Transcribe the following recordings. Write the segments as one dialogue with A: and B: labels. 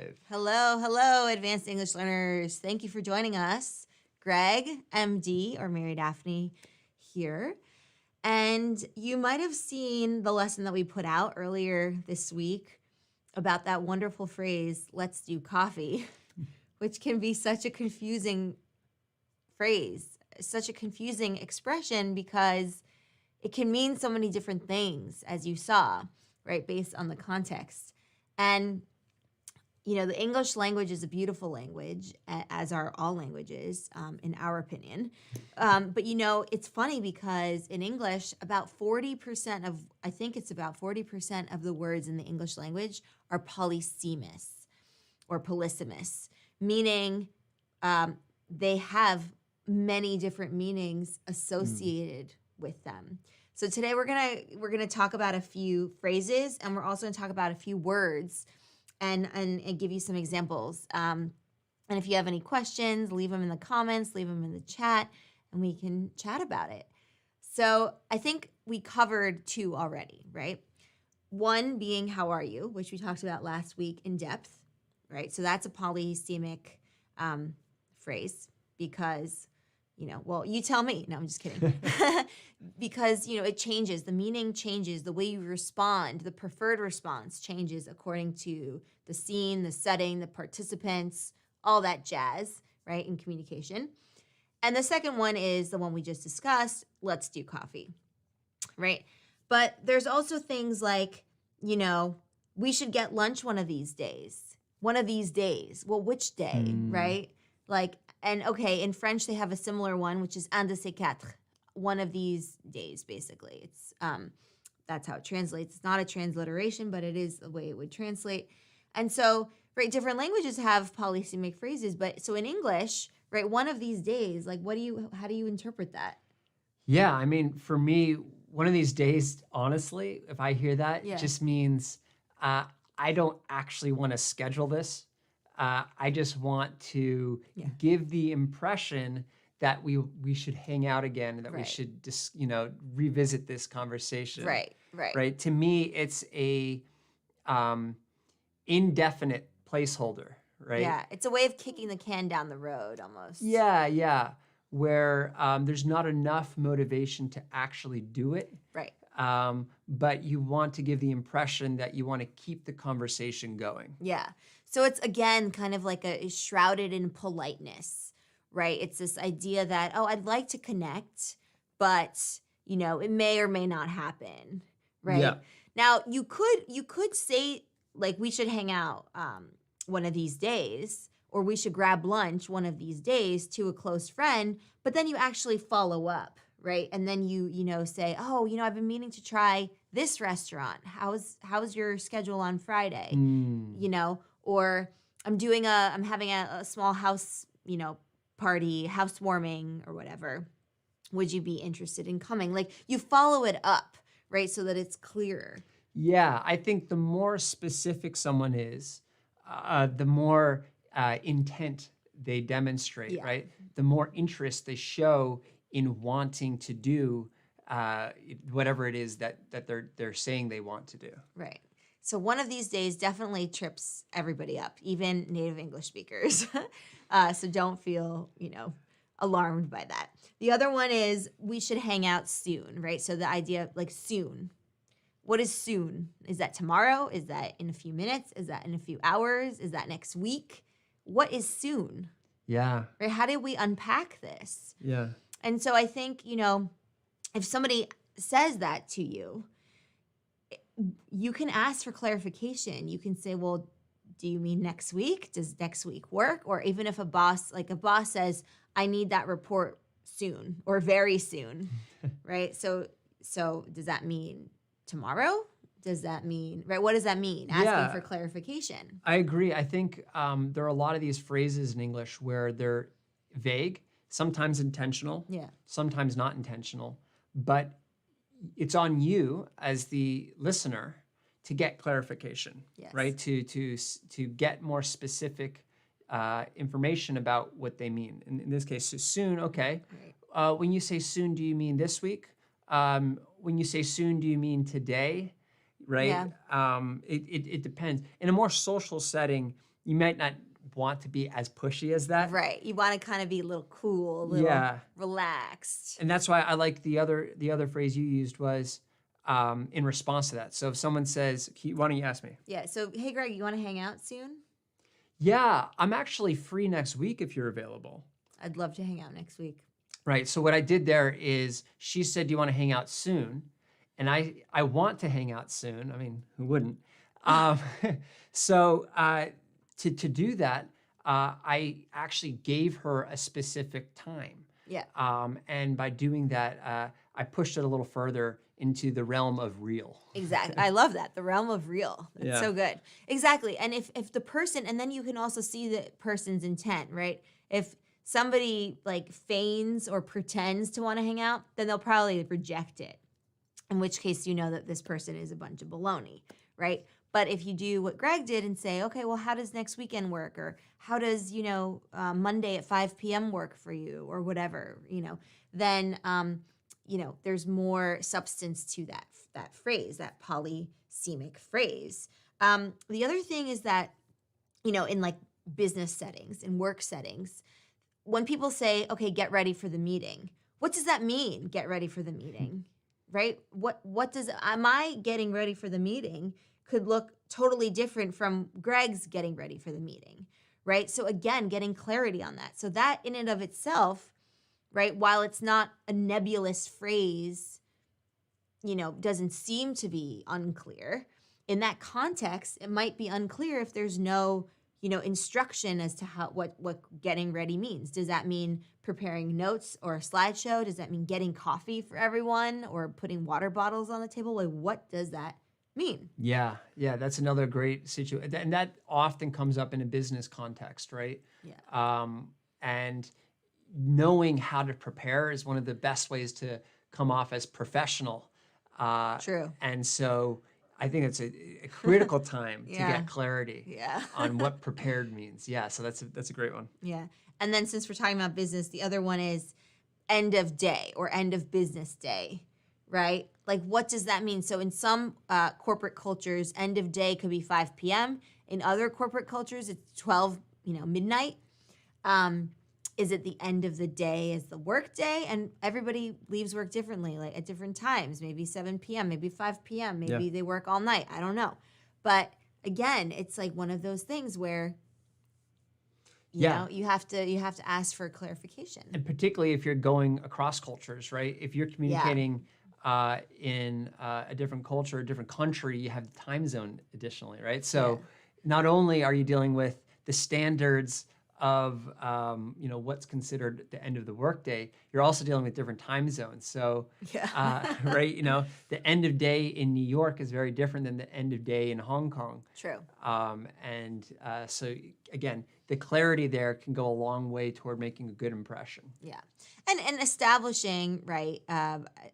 A: live.
B: Hello, hello, advanced English learners. Thank you for joining us. Greg, MD, or Mary Daphne here. And you might have seen the lesson that we put out earlier this week about that wonderful phrase, let's do coffee, which can be such a confusing phrase, such a confusing expression because it can mean so many different things, as you saw, right, based on the context. And you know, the English language is a beautiful language, as are all languages, in our opinion. But, you know, it's funny because in English, about 40% of, I think it's about 40% of the words in the English language are polysemous or polysemous, meaning they have many different meanings associated with them. So today we're gonna talk about a few phrases, and we're also gonna talk about a few words and give you some examples. And if you have any questions, leave them in the comments, leave them in the chat, and we can chat about it. So I think we covered two already, right? One being how are you, which we talked about last week in depth, right? So that's a polysemic phrase because, you know, well, you tell me. No, I'm just kidding. Because, you know, it changes. The meaning changes. The way you respond, the preferred response changes according to the scene, the setting, the participants, all that jazz, right, in communication. And the second one is the one we just discussed, let's do coffee, right? But there's also things like, you know, we should get lunch one of these days. One of these days. Well, which day, right? Like, and okay, in French they have a similar one, which is un de ces quatre, one of these days, basically. It's that's how it translates. It's not a transliteration, but it is the way it would translate. And so, right, different languages have polysemic phrases, but so in English, right, one of these days, like how do you interpret that?
A: Yeah, I mean, for me, one of these days, honestly, if I hear that, it just means I don't actually want to schedule this. I just want to give the impression that we should hang out again, that we should just, you know, revisit this conversation. Right. To me, it's a indefinite placeholder, right?
B: Yeah, it's a way of kicking the can down the road almost.
A: Yeah, where there's not enough motivation to actually do it.
B: Right.
A: But you want to give the impression that you want to keep the conversation going.
B: Yeah. So it's, again, kind of like a shrouded in politeness, right? It's this idea that, oh, I'd like to connect, but, you know, it may or may not happen, right?
A: Yeah.
B: Now, you could say, like, we should hang out one of these days, or we should grab lunch one of these days to a close friend, but then you actually follow up, right? And then you know, say, oh, you know, I've been meaning to try this restaurant. How's your schedule on Friday? You know, or I'm having a small house, you know, party, housewarming or whatever. Would you be interested in coming? Like, you follow it up, right? So that it's clearer.
A: Yeah, I think the more specific someone is, the more intent they demonstrate, right? The more interest they show in wanting to do whatever it is that they're saying they want to do.
B: Right. So one of these days definitely trips everybody up, even native English speakers. So don't feel, you know, alarmed by that. The other one is we should hang out soon, right? So the idea of like soon. What is soon? Is that tomorrow? Is that in a few minutes? Is that in a few hours? Is that next week? What is soon?
A: Yeah.
B: Right? How did we unpack this?
A: Yeah.
B: And so I think, you know, if somebody says that to you, you can ask for clarification. You can say, well, do you mean next week? Does next week work? Or even if a boss says, I need that report soon or very soon, right? So does that mean tomorrow? Does that mean, right? What does that mean? Asking for clarification.
A: I agree. I think there are a lot of these phrases in English where they're vague, sometimes intentional, sometimes not intentional, but it's on you as the listener to get clarification, right? To get more specific information about what they mean. In this case, so soon, okay. Right. When you say soon, do you mean this week? When you say soon, do you mean today? Right? Yeah. It depends. In a more social setting, you might not want to be as pushy as that.
B: Right. You want to kind of be a little cool, a little relaxed.
A: And that's why I like the other phrase you used was in response to that. So if someone says, why don't you ask me?
B: Yeah. So, hey, Greg, you want to hang out soon?
A: Yeah, I'm actually free next week if you're available.
B: I'd love to hang out next week.
A: Right. So what I did there is she said, do you want to hang out soon? And I want to hang out soon. I mean, who wouldn't? So to do that, I actually gave her a specific time.
B: Yeah.
A: And by doing that, I pushed it a little further into the realm of real.
B: Exactly. I love that. The realm of real. That's so good. Exactly. And if the person, and then you can also see the person's intent, right? If somebody like feigns or pretends to want to hang out, then they'll probably reject it. In which case, you know that this person is a bunch of baloney, right? But if you do what Greg did and say, okay, well, how does next weekend work? Or how does, Monday at 5 p.m. work for you or whatever, then, there's more substance to that phrase, that polysemic phrase. The other thing is that, in like business settings, in work settings, when people say, okay, get ready for the meeting, what does that mean, get ready for the meeting, right? What does, am I getting ready for the meeting could look totally different from Greg's getting ready for the meeting, right? So again, getting clarity on that. So that in and of itself, right, while it's not a nebulous phrase, doesn't seem to be unclear, in that context, it might be unclear if there's no instruction as to what getting ready means. Does that mean preparing notes or a slideshow? Does that mean getting coffee for everyone or putting water bottles on the table? Like, what does that mean?
A: Yeah, that's another great situation. And that often comes up in a business context, right?
B: Yeah.
A: And knowing how to prepare is one of the best ways to come off as professional.
B: True.
A: And so I think it's a critical time to get clarity on what prepared means. Yeah, so that's a great one.
B: Yeah. And then since we're talking about business, the other one is end of day or end of business day, right? Like, what does that mean? So in some corporate cultures, end of day could be 5 p.m. In other corporate cultures, it's 12, midnight. Is it the end of the day as the work day? And everybody leaves work differently, like at different times, maybe 7 p.m., maybe 5 p.m., maybe they work all night. I don't know. But again, it's like one of those things where you know, you have to ask for clarification.
A: And particularly if you're going across cultures, right? If you're communicating in a different culture, a different country, you have the time zone additionally, right? So not only are you dealing with the standards of what's considered the end of the workday, you're also dealing with different time zones. So, right, the end of day in New York is very different than the end of day in Hong Kong.
B: True.
A: So again, the clarity there can go a long way toward making a good impression.
B: Yeah, and establishing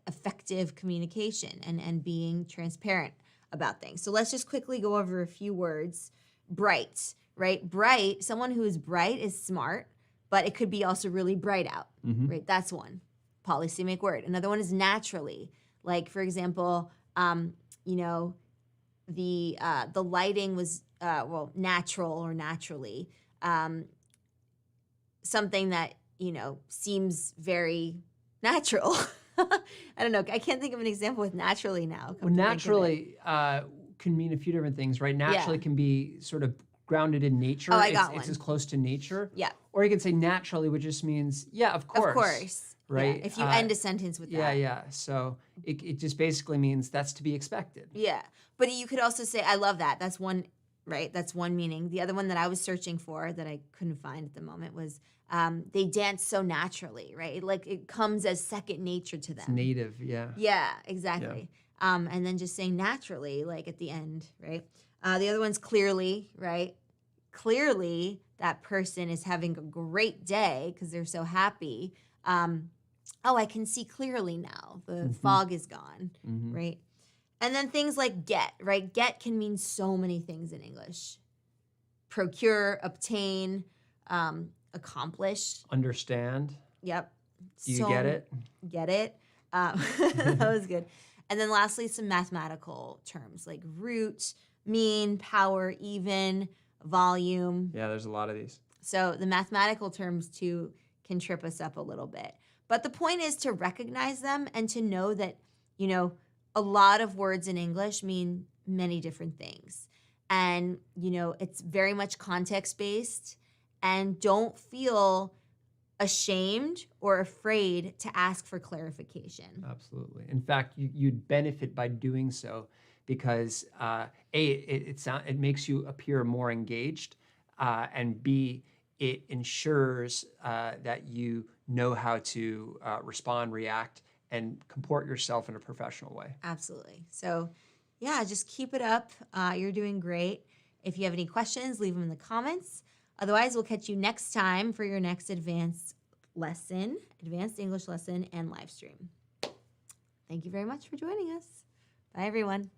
B: effective communication and being transparent about things. So let's just quickly go over a few words. Bright. Right? Bright, someone who is bright is smart, but it could be also really bright out, right? That's one polysemic word. Another one is naturally. Like, for example, the lighting was, natural or naturally. Something that, seems very natural. I don't know. I can't think of an example with naturally now.
A: Well, naturally can mean a few different things, right? Naturally can be sort of grounded in nature.
B: Oh, I got one.
A: It's as close to nature.
B: Yeah.
A: Or you can say naturally, which just means, of course.
B: Of course.
A: Right?
B: Yeah. If you end a sentence with that.
A: Yeah. So it just basically means that's to be expected.
B: Yeah. But you could also say, I love that. That's one, right? That's one meaning. The other one that I was searching for that I couldn't find at the moment was they dance so naturally, right? Like it comes as second nature to them.
A: It's native, yeah.
B: Yeah, exactly. Yeah. And then just saying naturally, like at the end, right? The other one's clearly, right? Clearly, that person is having a great day because they're so happy. I can see clearly now. The fog is gone, right? And then things like get, right? Get can mean so many things in English. Procure, obtain, accomplish.
A: Understand.
B: Yep.
A: Do you get it?
B: Get it. That was good. And then lastly, some mathematical terms like root, mean, power, even, volume.
A: Yeah, there's a lot of these.
B: So the mathematical terms too can trip us up a little bit. But the point is to recognize them and to know that, you know, a lot of words in English mean many different things. And, you know, it's very much context-based. And don't feel ashamed or afraid to ask for clarification.
A: Absolutely. In fact, you'd benefit by doing so because it makes you appear more engaged, and B, it ensures that you know how to respond, react, and comport yourself in a professional way.
B: Absolutely. So, yeah, just keep it up. You're doing great. If you have any questions, leave them in the comments. Otherwise, we'll catch you next time for your next advanced English lesson, and live stream. Thank you very much for joining us. Bye, everyone.